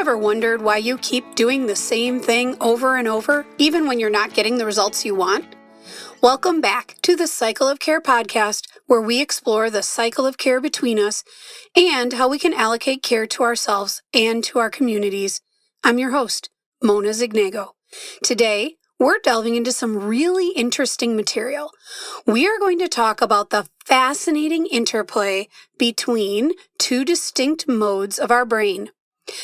ever wondered why you keep doing the same thing over and over, even when you're not getting the results you want? Welcome back to the Cycle of Care podcast, where we explore the cycle of care between us and how we can allocate care to ourselves and to our communities. I'm your host, Mona Zignago. Today, we're delving into some really interesting material. We are going to talk about the fascinating interplay between two distinct modes of our brain,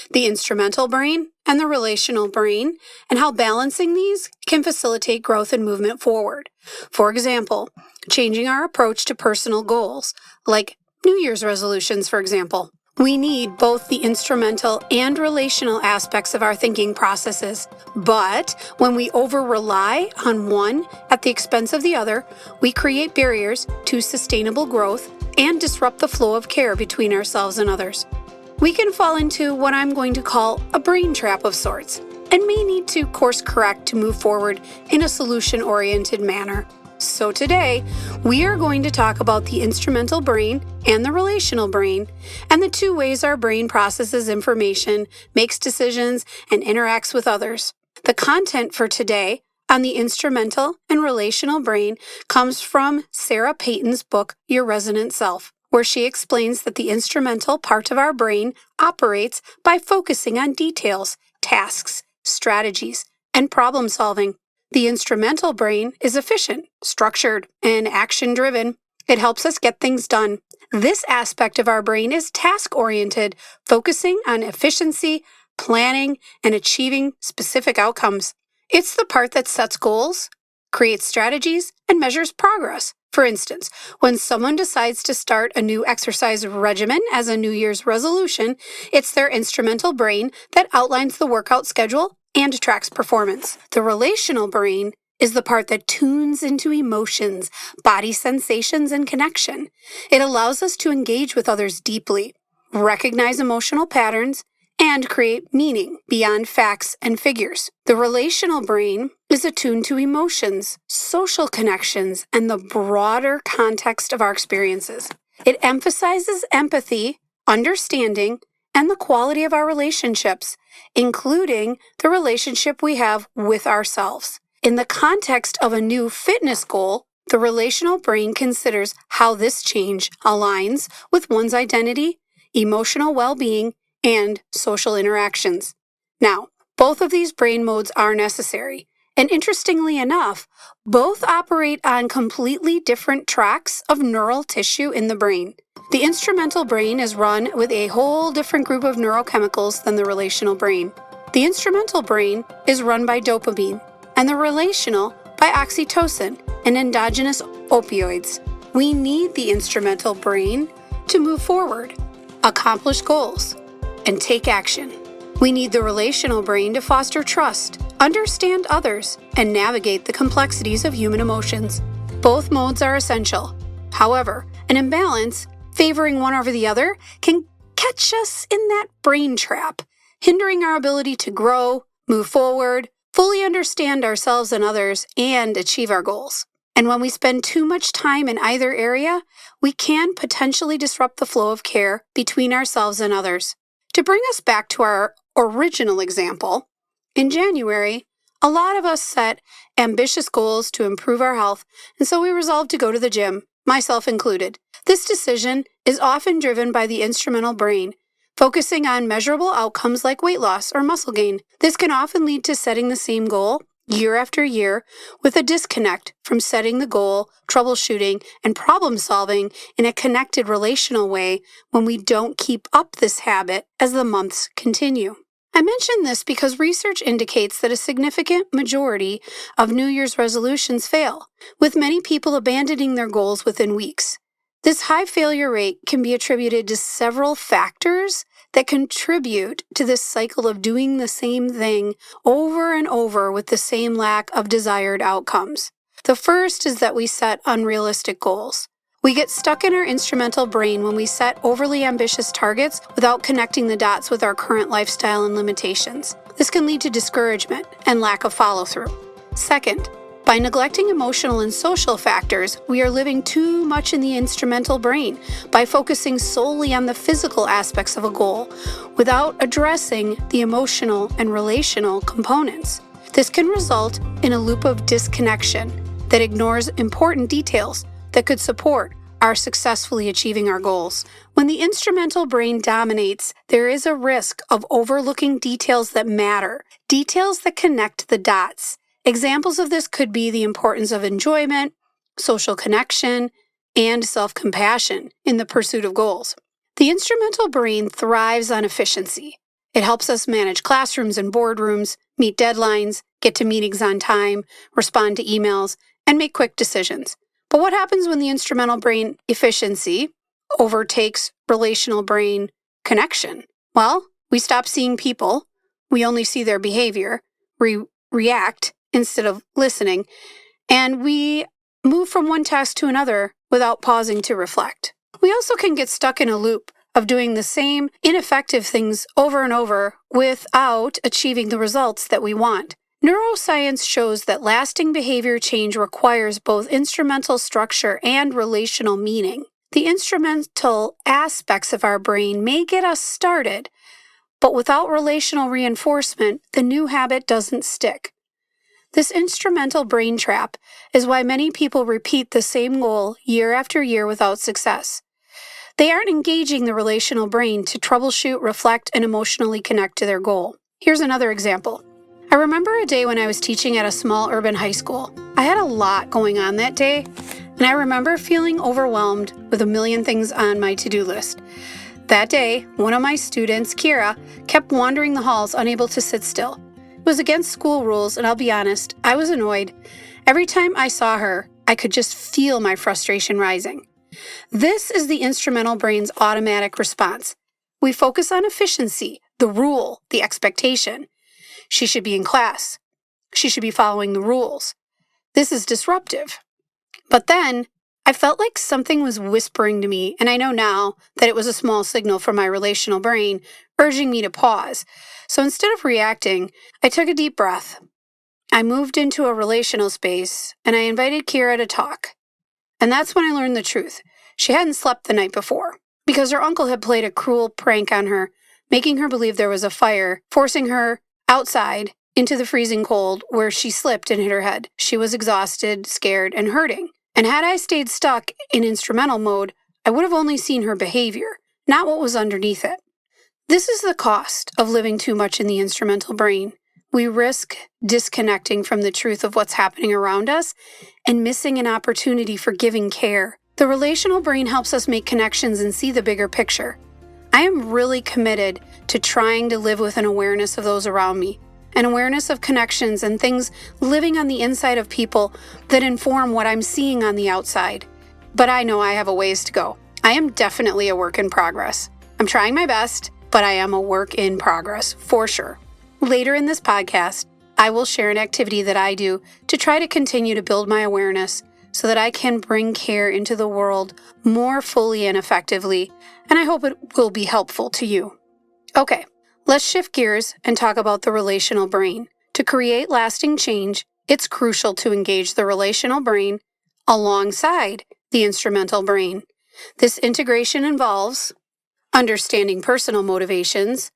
the instrumental brain and the relational brain, and how balancing these can facilitate growth and movement forward. For example, changing our approach to personal goals, like New Year's resolutions, for example. We need both the instrumental and relational aspects of our thinking processes, but when we over-rely on one at the expense of the other, we create barriers to sustainable growth and disrupt the flow of care between ourselves and others. We can fall into what I'm going to call a brain trap of sorts, and may need to course correct to move forward in a solution-oriented manner. So today, we are going to talk about the instrumental brain and the relational brain, and the two ways our brain processes information, makes decisions, and interacts with others. The content for today on the instrumental and relational brain comes from Sarah Payton's book, Your Resonant Self, where she explains that the instrumental part of our brain operates by focusing on details, tasks, strategies, and problem solving. The instrumental brain is efficient, structured, and action-driven. It helps us get things done. This aspect of our brain is task-oriented, focusing on efficiency, planning, and achieving specific outcomes. It's the part that sets goals, creates strategies, and measures progress. For instance, when someone decides to start a new exercise regimen as a New Year's resolution, it's their instrumental brain that outlines the workout schedule and tracks performance. The relational brain is the part that tunes into emotions, body sensations, and connection. It allows us to engage with others deeply, recognize emotional patterns, and create meaning beyond facts and figures. The relational brain is attuned to emotions, social connections, and the broader context of our experiences. It emphasizes empathy, understanding, and the quality of our relationships, including the relationship we have with ourselves. In the context of a new fitness goal, the relational brain considers how this change aligns with one's identity, emotional well-being, and social interactions. Now, both of these brain modes are necessary, and interestingly enough, both operate on completely different tracks of neural tissue in the brain. The instrumental brain is run with a whole different group of neurochemicals than the relational brain. The instrumental brain is run by dopamine, and the relational by oxytocin and endogenous opioids. We need the instrumental brain to move forward, accomplish goals, and take action. We need the relational brain to foster trust, understand others, and navigate the complexities of human emotions. Both modes are essential. However, an imbalance, favoring one over the other, can catch us in that brain trap, hindering our ability to grow, move forward, fully understand ourselves and others, and achieve our goals. And when we spend too much time in either area, we can potentially disrupt the flow of care between ourselves and others. To bring us back to our original example, in January, a lot of us set ambitious goals to improve our health, and so we resolved to go to the gym, myself included. This decision is often driven by the instrumental brain, focusing on measurable outcomes like weight loss or muscle gain. This can often lead to setting the same goal year after year with a disconnect from setting the goal, troubleshooting, and problem solving in a connected relational way when we don't keep up this habit as the months continue. I mention this because research indicates that a significant majority of New Year's resolutions fail, with many people abandoning their goals within weeks. This high failure rate can be attributed to several factors that contribute to this cycle of doing the same thing over and over with the same lack of desired outcomes. The first is that we set unrealistic goals. We get stuck in our instrumental brain when we set overly ambitious targets without connecting the dots with our current lifestyle and limitations. This can lead to discouragement and lack of follow-through. Second, By neglecting emotional and social factors, we are living too much in the instrumental brain by focusing solely on the physical aspects of a goal without addressing the emotional and relational components. This can result in a loop of disconnection that ignores important details that could support our successfully achieving our goals. When the instrumental brain dominates, there is a risk of overlooking details that matter, details that connect the dots. Examples of this could be the importance of enjoyment, social connection, and self-compassion in the pursuit of goals. The instrumental brain thrives on efficiency. It helps us manage classrooms and boardrooms, meet deadlines, get to meetings on time, respond to emails, and make quick decisions. But what happens when the instrumental brain efficiency overtakes relational brain connection? Well, we stop seeing people, we only see their behavior, we react instead of listening, and we move from one task to another without pausing to reflect. We also can get stuck in a loop of doing the same ineffective things over and over without achieving the results that we want. Neuroscience shows that lasting behavior change requires both instrumental structure and relational meaning. The instrumental aspects of our brain may get us started, but without relational reinforcement, the new habit doesn't stick. This instrumental brain trap is why many people repeat the same goal year after year without success. They aren't engaging the relational brain to troubleshoot, reflect, and emotionally connect to their goal. Here's another example. I remember a day when I was teaching at a small urban high school. I had a lot going on that day, and I remember feeling overwhelmed with a million things on my to-do list. That day, one of my students, Kira, kept wandering the halls, unable to sit still. It was against school rules, and I'll be honest, I was annoyed. Every time I saw her, I could just feel my frustration rising. This is the instrumental brain's automatic response. We focus on efficiency, the rule, the expectation. She should be in class. She should be following the rules. This is disruptive. But then, I felt like something was whispering to me, and I know now that it was a small signal from my relational brain urging me to pause. So instead of reacting, I took a deep breath. I moved into a relational space, and I invited Kira to talk. And that's when I learned the truth. She hadn't slept the night before, because her uncle had played a cruel prank on her, making her believe there was a fire, forcing her outside into the freezing cold where she slipped and hit her head. She was exhausted, scared, and hurting. And had I stayed stuck in instrumental mode, I would have only seen her behavior, not what was underneath it. This is the cost of living too much in the instrumental brain. We risk disconnecting from the truth of what's happening around us and missing an opportunity for giving care. The relational brain helps us make connections and see the bigger picture. I am really committed to trying to live with an awareness of those around me, an awareness of connections and things living on the inside of people that inform what I'm seeing on the outside. But I know I have a ways to go. I am definitely a work in progress. I'm trying my best, but I am a work in progress, for sure. Later in this podcast, I will share an activity that I do to try to continue to build my awareness so that I can bring care into the world more fully and effectively, and I hope it will be helpful to you. Okay, let's shift gears and talk about the relational brain. To create lasting change, it's crucial to engage the relational brain alongside the instrumental brain. This integration involves understanding personal motivations,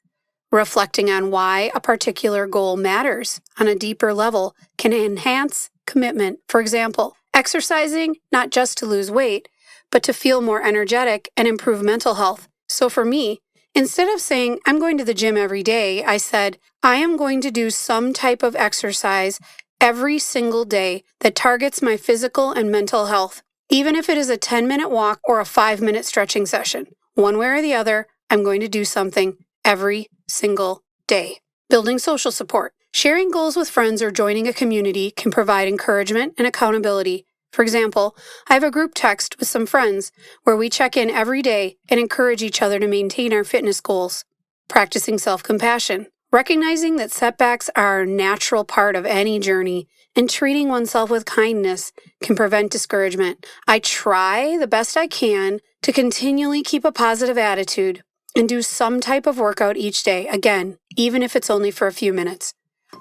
reflecting on why a particular goal matters on a deeper level can enhance commitment. For example, exercising not just to lose weight, but to feel more energetic and improve mental health. So for me, instead of saying, I'm going to the gym every day, I said, I am going to do some type of exercise every single day that targets my physical and mental health, even if it is a 10-minute walk or a 5-minute stretching session. One way or the other, I'm going to do something every single day. Building social support. Sharing goals with friends or joining a community can provide encouragement and accountability. For example, I have a group text with some friends where we check in every day and encourage each other to maintain our fitness goals. Practicing self-compassion. Recognizing that setbacks are a natural part of any journey and treating oneself with kindness can prevent discouragement. I try the best I can to continually keep a positive attitude and do some type of workout each day, again, even if it's only for a few minutes.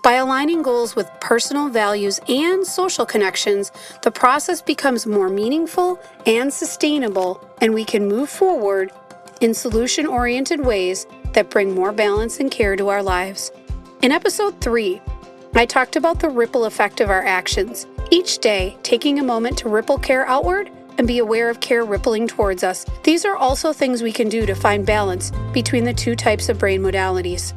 By aligning goals with personal values and social connections, the process becomes more meaningful and sustainable, and we can move forward in solution-oriented ways that bring more balance and care to our lives. In episode 3, I talked about the ripple effect of our actions. Each day, taking a moment to ripple care outward and be aware of care rippling towards us. These are also things we can do to find balance between the two types of brain modalities.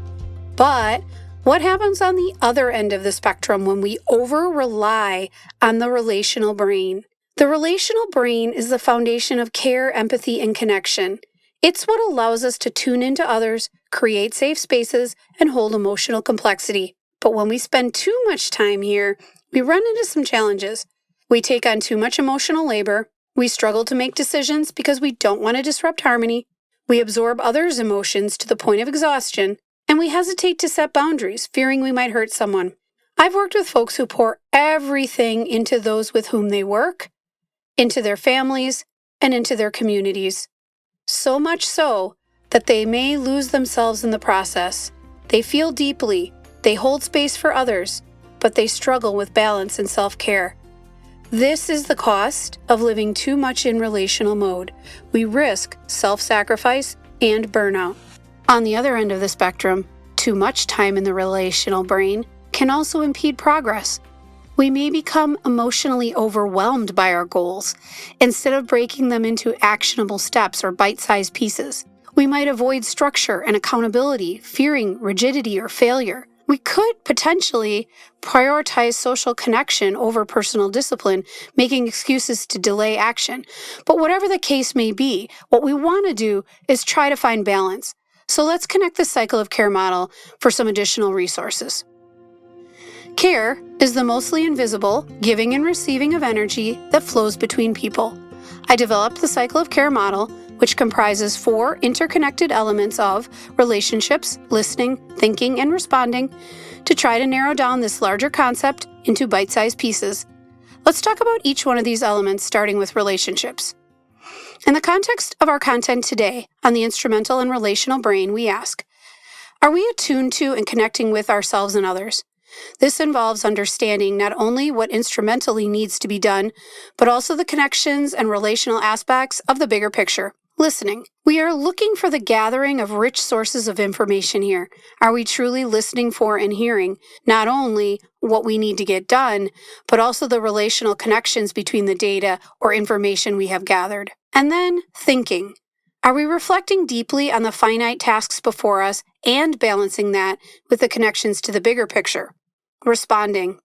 But what happens on the other end of the spectrum when we over-rely on the relational brain? The relational brain is the foundation of care, empathy, and connection. It's what allows us to tune into others, create safe spaces, and hold emotional complexity. But when we spend too much time here, we run into some challenges. We take on too much emotional labor. We struggle to make decisions because we don't want to disrupt harmony. We absorb others' emotions to the point of exhaustion. And we hesitate to set boundaries, fearing we might hurt someone. I've worked with folks who pour everything into those with whom they work, into their families, and into their communities. So much so that they may lose themselves in the process. They feel deeply, they hold space for others, but they struggle with balance and self-care. This is the cost of living too much in relational mode. We risk self-sacrifice and burnout. On the other end of the spectrum, too much time in the relational brain can also impede progress. We may become emotionally overwhelmed by our goals. Instead of breaking them into actionable steps or bite-sized pieces, we might avoid structure and accountability, fearing rigidity or failure. We could potentially prioritize social connection over personal discipline, making excuses to delay action. But whatever the case may be, what we want to do is try to find balance. So let's connect the cycle of care model for some additional resources. Care is the mostly invisible giving and receiving of energy that flows between people. I developed the cycle of care model, which comprises 4 interconnected elements of relationships, listening, thinking, and responding, to try to narrow down this larger concept into bite-sized pieces. Let's talk about each one of these elements, starting with relationships. In the context of our content today on the instrumental and relational brain, we ask, are we attuned to and connecting with ourselves and others? This involves understanding not only what instrumentally needs to be done, but also the connections and relational aspects of the bigger picture. Listening. We are looking for the gathering of rich sources of information here. Are we truly listening for and hearing not only what we need to get done, but also the relational connections between the data or information we have gathered? And then thinking. Are we reflecting deeply on the finite tasks before us and balancing that with the connections to the bigger picture? Responding.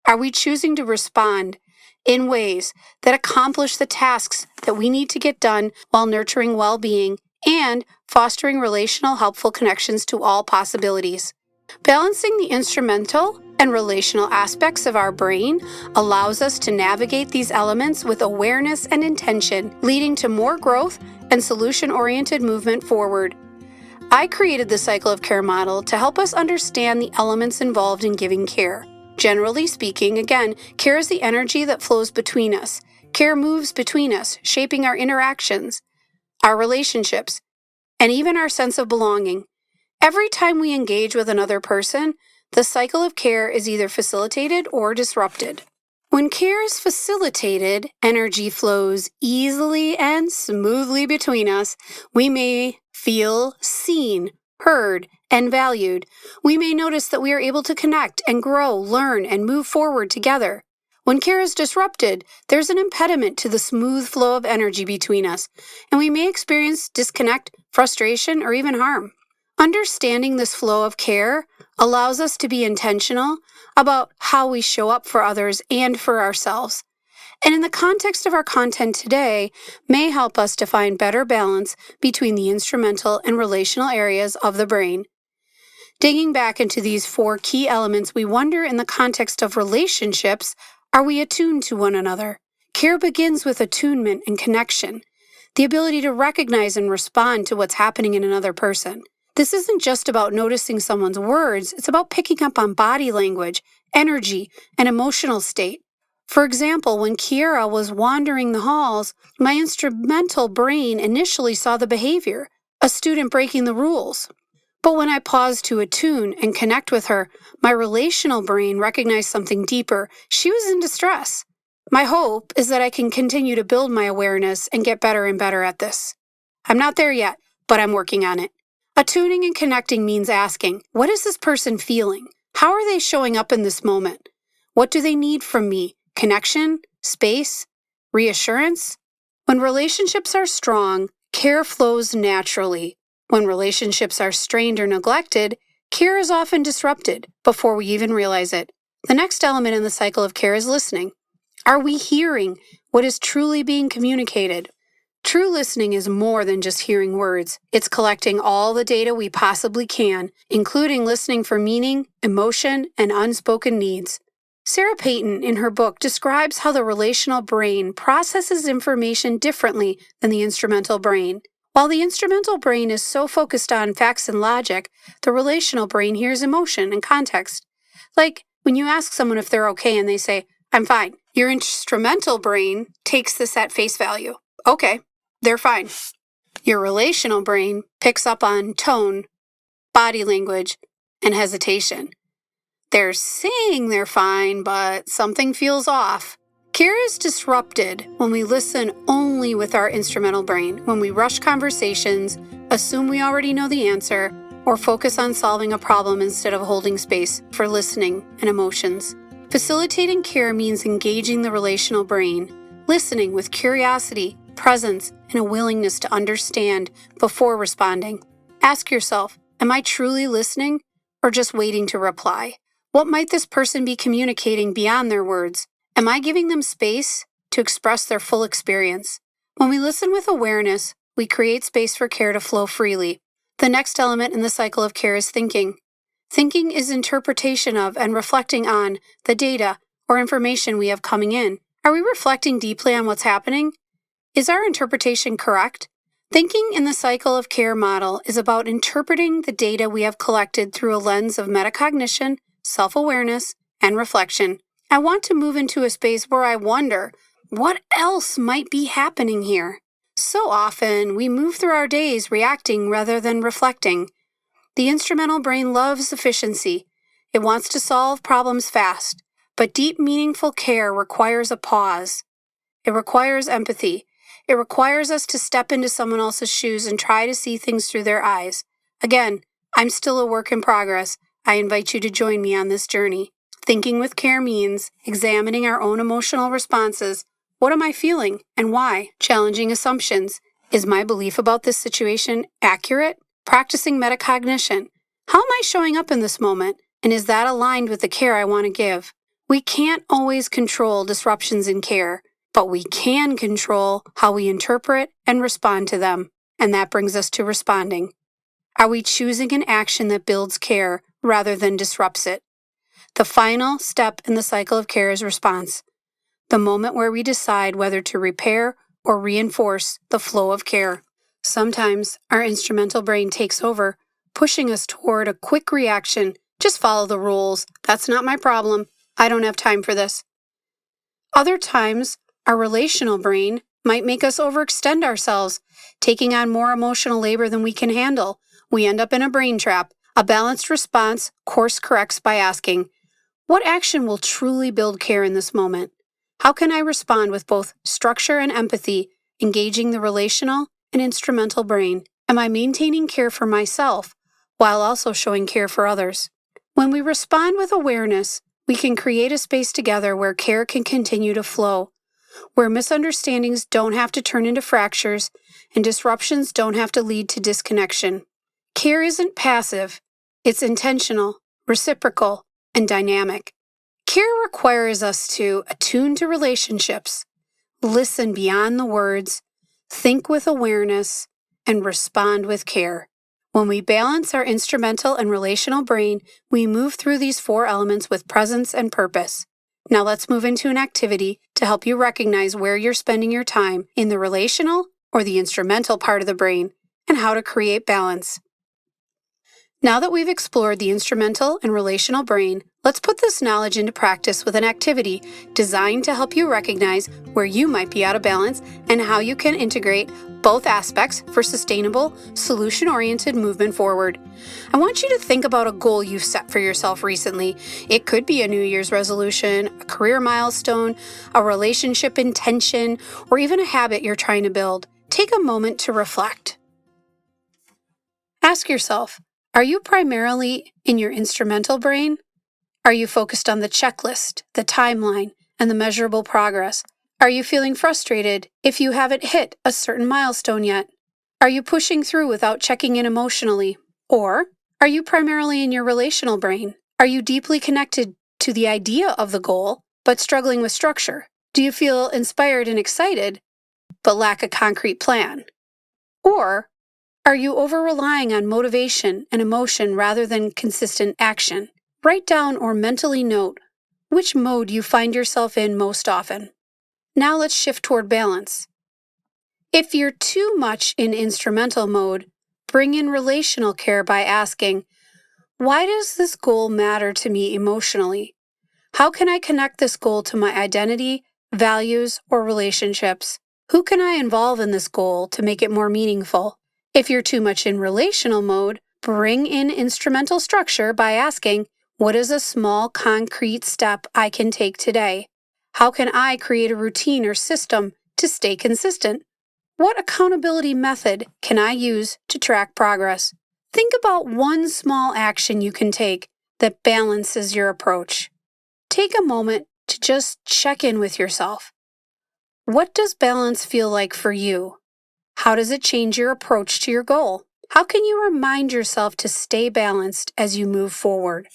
Are we choosing to respond in ways that accomplish the tasks that we need to get done while nurturing well-being and fostering relational, helpful connections to all possibilities? Balancing the instrumental and relational aspects of our brain allows us to navigate these elements with awareness and intention, leading to more growth and solution-oriented movement forward. I created the cycle of care model to help us understand the elements involved in giving care. Generally speaking, again, care is the energy that flows between us. Care moves between us, shaping our interactions, our relationships, and even our sense of belonging. Every time we engage with another person, the cycle of care is either facilitated or disrupted. When care is facilitated, energy flows easily and smoothly between us. We may feel seen, heard, and valued. We may notice that we are able to connect and grow, learn, and move forward together. When care is disrupted, there's an impediment to the smooth flow of energy between us, and we may experience disconnect, frustration, or even harm. Understanding this flow of care allows us to be intentional about how we show up for others and for ourselves. And in the context of our content today, may help us to find better balance between the instrumental and relational areas of the brain. Digging back into these 4 key elements, we wonder in the context of relationships, are we attuned to one another? Care begins with attunement and connection, the ability to recognize and respond to what's happening in another person. This isn't just about noticing someone's words, it's about picking up on body language, energy, and emotional state. For example, when Kiera was wandering the halls, my instrumental brain initially saw the behavior, a student breaking the rules. But when I pause to attune and connect with her, my relational brain recognized something deeper. She was in distress. My hope is that I can continue to build my awareness and get better and better at this. I'm not there yet, but I'm working on it. Attuning and connecting means asking, what is this person feeling? How are they showing up in this moment? What do they need from me? Connection? Space? Reassurance? When relationships are strong, care flows naturally. When relationships are strained or neglected, care is often disrupted before we even realize it. The next element in the cycle of care is listening. Are we hearing what is truly being communicated? True listening is more than just hearing words. It's collecting all the data we possibly can, including listening for meaning, emotion, and unspoken needs. Sarah Payton, in her book, describes how the relational brain processes information differently than the instrumental brain. While the instrumental brain is so focused on facts and logic, the relational brain hears emotion and context. Like when you ask someone if they're okay and they say, "I'm fine." Your instrumental brain takes this at face value. Okay, they're fine. Your relational brain picks up on tone, body language, and hesitation. They're saying they're fine, but something feels off. Care is disrupted when we listen only with our instrumental brain, when we rush conversations, assume we already know the answer, or focus on solving a problem instead of holding space for listening and emotions. Facilitating care means engaging the relational brain, listening with curiosity, presence, and a willingness to understand before responding. Ask yourself, am I truly listening or just waiting to reply? What might this person be communicating beyond their words? Am I giving them space to express their full experience? When we listen with awareness, we create space for care to flow freely. The next element in the cycle of care is thinking. Thinking is interpretation of and reflecting on the data or information we have coming in. Are we reflecting deeply on what's happening? Is our interpretation correct? Thinking in the cycle of care model is about interpreting the data we have collected through a lens of metacognition, self-awareness, and reflection. I want to move into a space where I wonder, what else might be happening here? So often, we move through our days reacting rather than reflecting. The instrumental brain loves efficiency. It wants to solve problems fast, but deep, meaningful care requires a pause. It requires empathy. It requires us to step into someone else's shoes and try to see things through their eyes. Again, I'm still a work in progress. I invite you to join me on this journey. Thinking with care means examining our own emotional responses. What am I feeling and why? Challenging assumptions. Is my belief about this situation accurate? Practicing metacognition. How am I showing up in this moment? And is that aligned with the care I want to give? We can't always control disruptions in care, but we can control how we interpret and respond to them. And that brings us to responding. Are we choosing an action that builds care rather than disrupts it? The final step in the cycle of care is response, the moment where we decide whether to repair or reinforce the flow of care. Sometimes our instrumental brain takes over, pushing us toward a quick reaction. Just follow the rules. That's not my problem. I don't have time for this. Other times, our relational brain might make us overextend ourselves, taking on more emotional labor than we can handle. We end up in a brain trap. A balanced response course corrects by asking, what action will truly build care in this moment? How can I respond with both structure and empathy, engaging the relational and instrumental brain? Am I maintaining care for myself while also showing care for others? When we respond with awareness, we can create a space together where care can continue to flow, where misunderstandings don't have to turn into fractures and disruptions don't have to lead to disconnection. Care isn't passive, it's intentional, reciprocal, and dynamic. Care requires us to attune to relationships, listen beyond the words, think with awareness, and respond with care. When we balance our instrumental and relational brain, we move through these four elements with presence and purpose. Now let's move into an activity to help you recognize where you're spending your time in the relational or the instrumental part of the brain and how to create balance. Now that we've explored the instrumental and relational brain, Let's put this knowledge into practice with an activity designed to help you recognize where you might be out of balance and how you can integrate both aspects for sustainable, solution-oriented movement forward. I want you to think about a goal you've set for yourself recently. It could be a New Year's resolution, a career milestone, a relationship intention, or even a habit you're trying to build. Take a moment to reflect. Ask yourself, are you primarily in your instrumental brain? Are you focused on the checklist, the timeline, and the measurable progress? Are you feeling frustrated if you haven't hit a certain milestone yet? Are you pushing through without checking in emotionally? Or are you primarily in your relational brain? Are you deeply connected to the idea of the goal, but struggling with structure? Do you feel inspired and excited, but lack a concrete plan? Or are you over-relying on motivation and emotion rather than consistent action? Write down or mentally note which mode you find yourself in most often. Now let's shift toward balance. If you're too much in instrumental mode, bring in relational care by asking, why does this goal matter to me emotionally? How can I connect this goal to my identity, values, or relationships? Who can I involve in this goal to make it more meaningful? If you're too much in relational mode, bring in instrumental structure by asking, what is a small, concrete step I can take today? How can I create a routine or system to stay consistent? What accountability method can I use to track progress? Think about one small action you can take that balances your approach. Take a moment to just check in with yourself. What does balance feel like for you? How does it change your approach to your goal? How can you remind yourself to stay balanced as you move forward?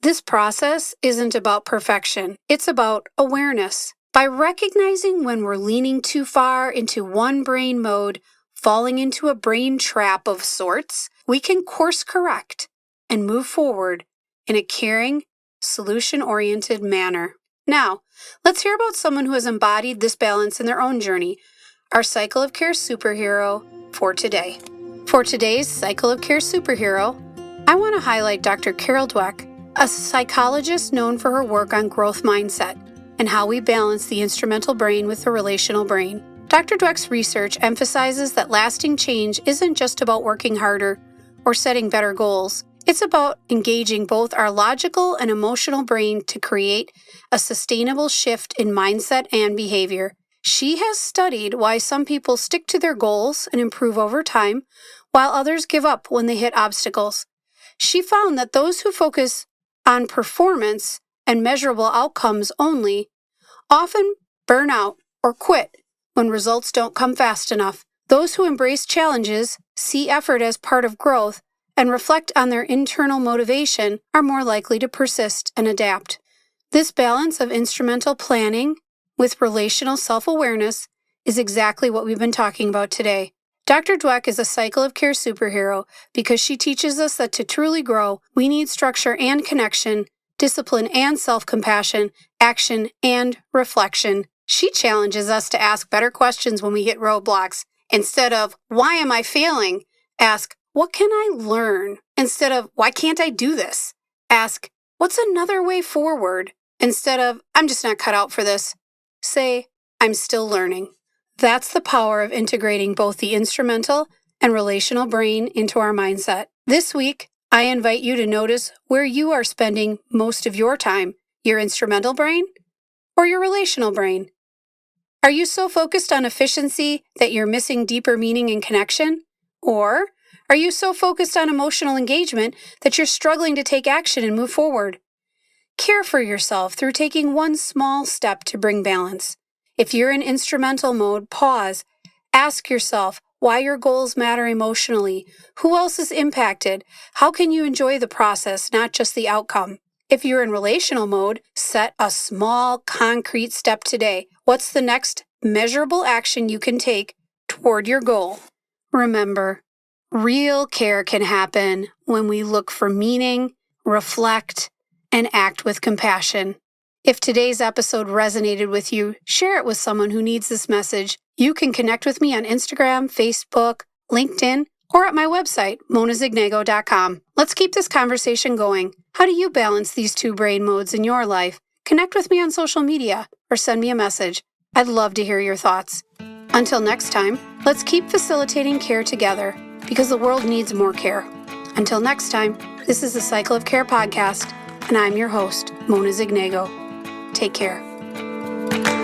This process isn't about perfection. It's about awareness. By recognizing when we're leaning too far into one brain mode, falling into a brain trap of sorts, we can course correct and move forward in a caring, solution-oriented manner. Now, let's hear about someone who has embodied this balance in their own journey, our Cycle of Care superhero for today. For today's Cycle of Care superhero, I want to highlight Dr. Carol Dweck, a psychologist known for her work on growth mindset and how we balance the instrumental brain with the relational brain. Dr. Dweck's research emphasizes that lasting change isn't just about working harder or setting better goals. It's about engaging both our logical and emotional brain to create a sustainable shift in mindset and behavior. She has studied why some people stick to their goals and improve over time, while others give up when they hit obstacles. She found that those who focus on performance and measurable outcomes only often burn out or quit when results don't come fast enough. Those who embrace challenges, see effort as part of growth, and reflect on their internal motivation are more likely to persist and adapt. This balance of instrumental planning with relational self-awareness is exactly what we've been talking about today. Dr. Dweck is a Cycle of Care superhero because she teaches us that to truly grow, we need structure and connection, discipline and self-compassion, action and reflection. She challenges us to ask better questions when we hit roadblocks. Instead of, why am I failing? Ask, what can I learn? Instead of, why can't I do this? Ask, what's another way forward? Instead of, I'm just not cut out for this. Say, I'm still learning. That's the power of integrating both the instrumental and relational brain into our mindset. This week, I invite you to notice where you are spending most of your time, your instrumental brain or your relational brain. Are you so focused on efficiency that you're missing deeper meaning and connection? Or are you so focused on emotional engagement that you're struggling to take action and move forward? Care for yourself through taking one small step to bring balance. If you're in instrumental mode, pause. Ask yourself why your goals matter emotionally. Who else is impacted? How can you enjoy the process, not just the outcome? If you're in relational mode, set a small, concrete step today. What's the next measurable action you can take toward your goal? Remember, real care can happen when we look for meaning, reflect, and act with compassion. If today's episode resonated with you, share it with someone who needs this message. You can connect with me on Instagram, Facebook, LinkedIn, or at my website, monazignego.com. Let's keep this conversation going. How do you balance these two brain modes in your life? Connect with me on social media or send me a message. I'd love to hear your thoughts. Until next time, let's keep facilitating care together because the world needs more care. Until next time, this is the Cycle of Care podcast, and I'm your host, Mona Zignego. Take care.